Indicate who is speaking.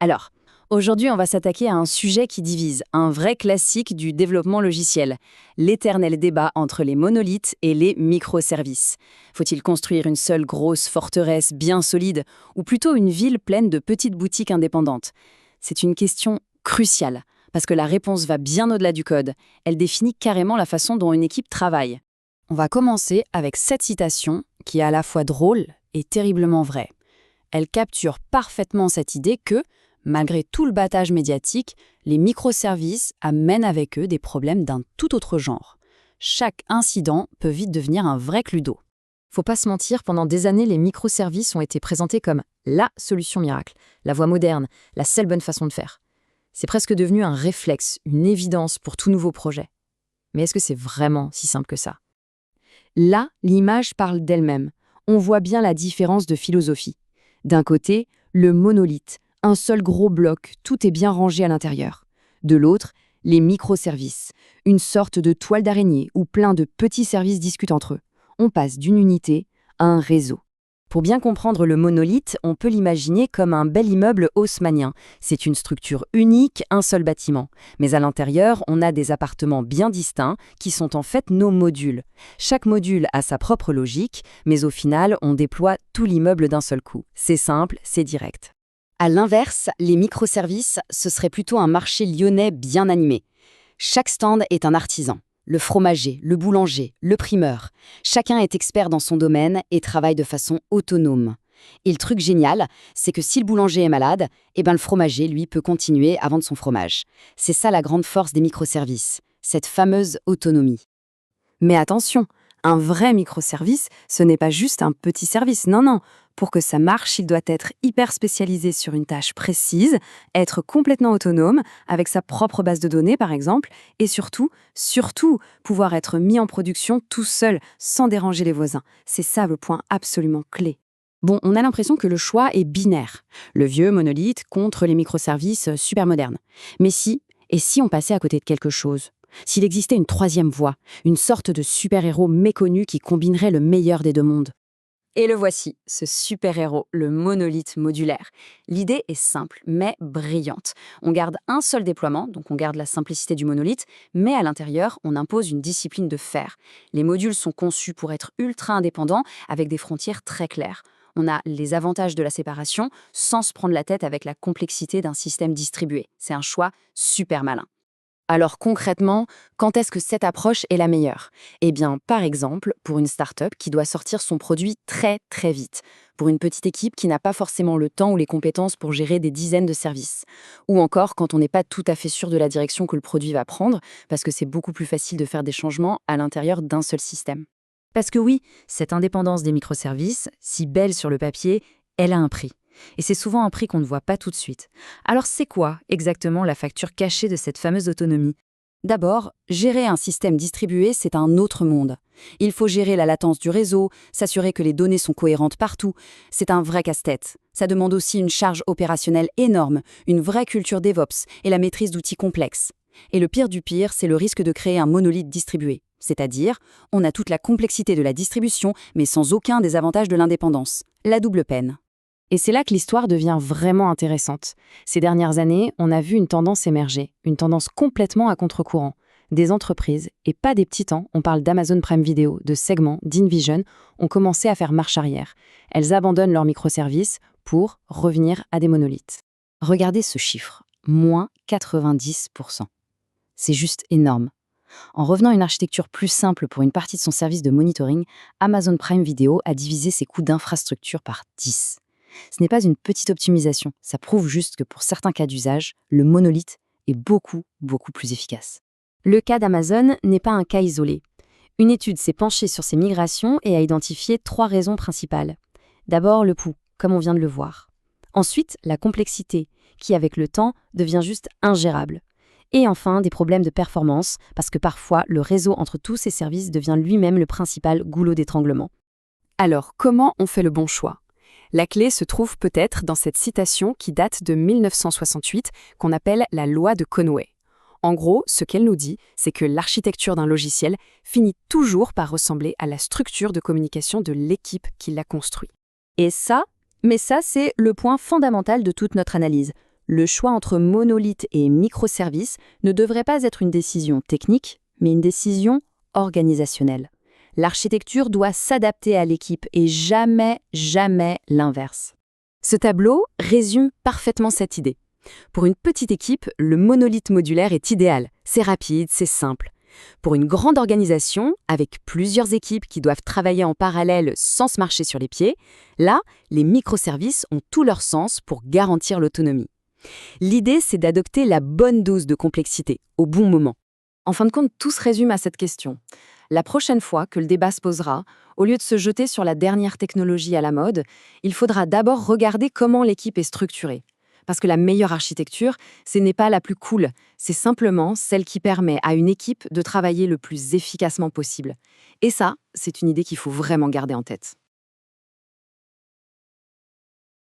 Speaker 1: Alors, aujourd'hui, on va s'attaquer à un sujet qui divise, un vrai classique du développement logiciel, l'éternel débat entre les monolithes et les microservices. Faut-il construire une seule grosse forteresse bien solide, ou plutôt une ville pleine de petites boutiques indépendantes? C'est une question cruciale, parce que la réponse va bien au-delà du code. Elle définit carrément la façon dont une équipe travaille. On va commencer avec cette citation, qui est à la fois drôle et terriblement vraie. Elle capture parfaitement cette idée que, malgré tout le battage médiatique, les microservices amènent avec eux des problèmes d'un tout autre genre. Chaque incident peut vite devenir un vrai cluedo. Faut pas se mentir, pendant des années, les microservices ont été présentés comme la solution miracle, la voie moderne, la seule bonne façon de faire. C'est presque devenu un réflexe, une évidence pour tout nouveau projet. Mais est-ce que c'est vraiment si simple que ça? Là, l'image parle d'elle-même. On voit bien la différence de philosophie. D'un côté, le monolithe, un seul gros bloc, tout est bien rangé à l'intérieur. De l'autre, les microservices, une sorte de toile d'araignée où plein de petits services discutent entre eux. On passe d'une unité à un réseau. Pour bien comprendre le monolithe, on peut l'imaginer comme un bel immeuble haussmannien. C'est une structure unique, un seul bâtiment. Mais à l'intérieur, on a des appartements bien distincts qui sont en fait nos modules. Chaque module a sa propre logique, mais au final, on déploie tout l'immeuble d'un seul coup. C'est simple, c'est direct. À l'inverse, les microservices, ce serait plutôt un marché lyonnais bien animé. Chaque stand est un artisan. Le fromager, le boulanger, le primeur. Chacun est expert dans son domaine et travaille de façon autonome. Et le truc génial, c'est que si le boulanger est malade, le fromager, lui, peut continuer à vendre son fromage. C'est ça la grande force des microservices, cette fameuse autonomie. Mais attention, un vrai microservice, ce n'est pas juste un petit service, non. Pour que ça marche, il doit être hyper spécialisé sur une tâche précise, être complètement autonome, avec sa propre base de données par exemple, et surtout, pouvoir être mis en production tout seul, sans déranger les voisins. C'est ça le point absolument clé. Bon, on a l'impression que le choix est binaire. Le vieux monolithe contre les microservices super modernes. Mais si on passait à côté de quelque chose? S'il existait une troisième voie, une sorte de super-héros méconnu qui combinerait le meilleur des deux mondes. Et le voici, ce super-héros, le monolithe modulaire. L'idée est simple, mais brillante. On garde un seul déploiement, donc on garde la simplicité du monolithe, mais à l'intérieur, on impose une discipline de fer. Les modules sont conçus pour être ultra indépendants, avec des frontières très claires. On a les avantages de la séparation, sans se prendre la tête avec la complexité d'un système distribué. C'est un choix super malin. Alors concrètement, quand est-ce que cette approche est la meilleure? Eh bien, par exemple, pour une start-up qui doit sortir son produit très très vite, pour une petite équipe qui n'a pas forcément le temps ou les compétences pour gérer des dizaines de services, ou encore quand on n'est pas tout à fait sûr de la direction que le produit va prendre, parce que c'est beaucoup plus facile de faire des changements à l'intérieur d'un seul système. Parce que oui, cette indépendance des microservices, si belle sur le papier, elle a un prix. Et c'est souvent un prix qu'on ne voit pas tout de suite. Alors c'est quoi exactement la facture cachée de cette fameuse autonomie? D'abord, gérer un système distribué, c'est un autre monde. Il faut gérer la latence du réseau, s'assurer que les données sont cohérentes partout. C'est un vrai casse-tête. Ça demande aussi une charge opérationnelle énorme, une vraie culture DevOps et la maîtrise d'outils complexes. Et le pire du pire, c'est le risque de créer un monolithe distribué. C'est-à-dire, on a toute la complexité de la distribution, mais sans aucun des avantages de l'indépendance. La double peine. Et c'est là que l'histoire devient vraiment intéressante. Ces dernières années, on a vu une tendance émerger, une tendance complètement à contre-courant. Des entreprises, et pas des petits temps, on parle d'Amazon Prime Video, de Segment, d'InVision, ont commencé à faire marche arrière. Elles abandonnent leurs microservices pour revenir à des monolithes. Regardez ce chiffre, moins 90%. C'est juste énorme. En revenant à une architecture plus simple pour une partie de son service de monitoring, Amazon Prime Video a divisé ses coûts d'infrastructure par 10. Ce n'est pas une petite optimisation, ça prouve juste que pour certains cas d'usage, le monolithe est beaucoup plus efficace. Le cas d'Amazon n'est pas un cas isolé. Une étude s'est penchée sur ces migrations et a identifié 3 raisons principales. D'abord, le coût, comme on vient de le voir. Ensuite, la complexité, qui avec le temps devient juste ingérable. Et enfin, des problèmes de performance, parce que parfois, le réseau entre tous ces services devient lui-même le principal goulot d'étranglement. Alors, comment on fait le bon choix ? La clé se trouve peut-être dans cette citation qui date de 1968, qu'on appelle la loi de Conway. En gros, ce qu'elle nous dit, c'est que l'architecture d'un logiciel finit toujours par ressembler à la structure de communication de l'équipe qui l'a construit. Et ça, c'est le point fondamental de toute notre analyse. Le choix entre monolithe et microservices ne devrait pas être une décision technique, mais une décision organisationnelle. L'architecture doit s'adapter à l'équipe et jamais, jamais l'inverse. Ce tableau résume parfaitement cette idée. Pour une petite équipe, le monolithe modulaire est idéal. C'est rapide, c'est simple. Pour une grande organisation, avec plusieurs équipes qui doivent travailler en parallèle sans se marcher sur les pieds, là, les microservices ont tout leur sens pour garantir l'autonomie. L'idée, c'est d'adopter la bonne dose de complexité, au bon moment. En fin de compte, tout se résume à cette question. La prochaine fois que le débat se posera, au lieu de se jeter sur la dernière technologie à la mode, il faudra d'abord regarder comment l'équipe est structurée. Parce que la meilleure architecture, ce n'est pas la plus cool, c'est simplement celle qui permet à une équipe de travailler le plus efficacement possible. Et ça, c'est une idée qu'il faut vraiment garder en tête.